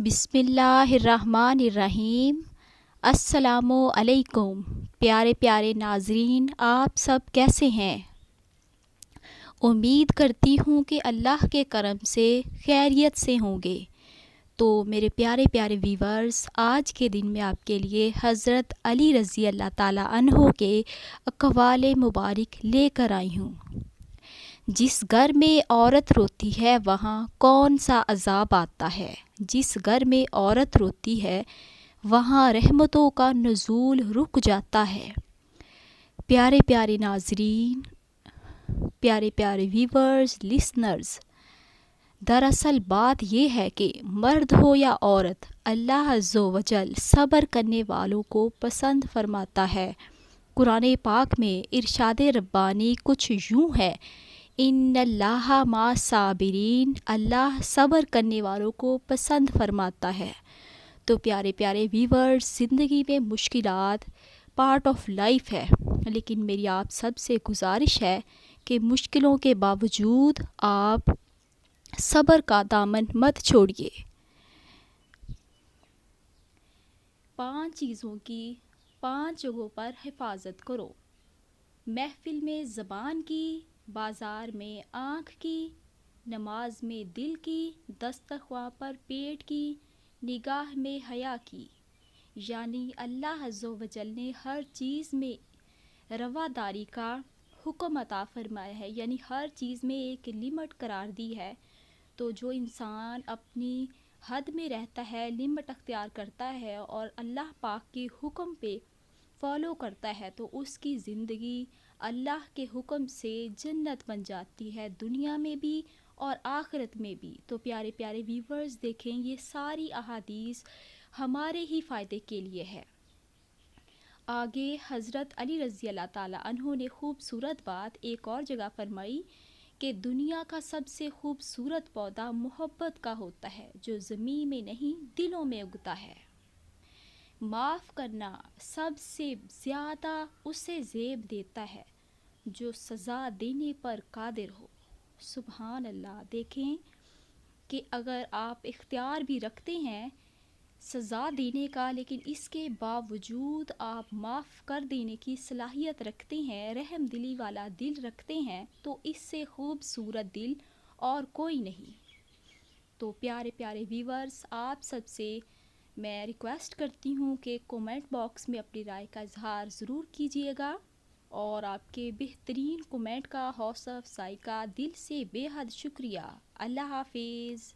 بسم اللہ الرحمن الرحیم۔ السلام علیکم پیارے پیارے ناظرین، آپ سب کیسے ہیں؟ امید کرتی ہوں کہ اللہ کے کرم سے خیریت سے ہوں گے۔ تو میرے پیارے پیارے ویورز، آج کے دن میں آپ کے لیے حضرت علی رضی اللہ تعالیٰ عنہ کے اقوال مبارک لے کر آئی ہوں۔ جس گھر میں عورت روتی ہے وہاں کون سا عذاب آتا ہے، جس گھر میں عورت روتی ہے وہاں رحمتوں کا نزول رک جاتا ہے۔ پیارے پیارے ناظرین، پیارے پیارے ویورز، لسنرز، دراصل بات یہ ہے کہ مرد ہو یا عورت، اللہ عز و جل صبر کرنے والوں کو پسند فرماتا ہے۔ قرآن پاک میں ارشاد ربانی کچھ یوں ہے، ان اللہ مع صابرین، اللہ صبر کرنے والوں کو پسند فرماتا ہے۔ تو پیارے پیارے ویورز، زندگی میں مشکلات پارٹ آف لائف ہے، لیکن میری آپ سب سے گزارش ہے کہ مشکلوں کے باوجود آپ صبر کا دامن مت چھوڑیے۔ 5 چیزوں کی 5 جگہوں پر حفاظت کرو۔ محفل میں زبان کی، بازار میں آنکھ کی، نماز میں دل کی، دسترخواں پر پیٹ کی، نگاہ میں حیا کی۔ یعنی اللہ عز و جل نے ہر چیز میں رواداری کا حکم عطا فرمایا ہے، یعنی ہر چیز میں ایک لمٹ قرار دی ہے۔ تو جو انسان اپنی حد میں رہتا ہے، لمٹ اختیار کرتا ہے اور اللہ پاک کے حکم پہ فالو کرتا ہے، تو اس کی زندگی اللہ کے حکم سے جنت بن جاتی ہے، دنیا میں بھی اور آخرت میں بھی۔ تو پیارے پیارے ویورز، دیکھیں یہ ساری احادیث ہمارے ہی فائدے کے لیے ہے۔ آگے حضرت علی رضی اللہ تعالیٰ عنہ نے خوبصورت بات ایک اور جگہ فرمائی کہ دنیا کا سب سے خوبصورت پودا محبت کا ہوتا ہے، جو زمین میں نہیں دلوں میں اگتا ہے۔ معاف کرنا سب سے زیادہ اسے زیب دیتا ہے جو سزا دینے پر قادر ہو۔ سبحان اللہ! دیکھیں کہ اگر آپ اختیار بھی رکھتے ہیں سزا دینے کا، لیکن اس کے باوجود آپ معاف کر دینے کی صلاحیت رکھتے ہیں، رحم دلی والا دل رکھتے ہیں، تو اس سے خوبصورت دل اور کوئی نہیں۔ تو پیارے پیارے ویورز، آپ سب سے میں ریکویسٹ کرتی ہوں کہ کومنٹ باکس میں اپنی رائے کا اظہار ضرور کیجیے گا، اور آپ کے بہترین کومنٹ کا، حوصلہ افزائی کا دل سے بے حد شکریہ۔ اللہ حافظ۔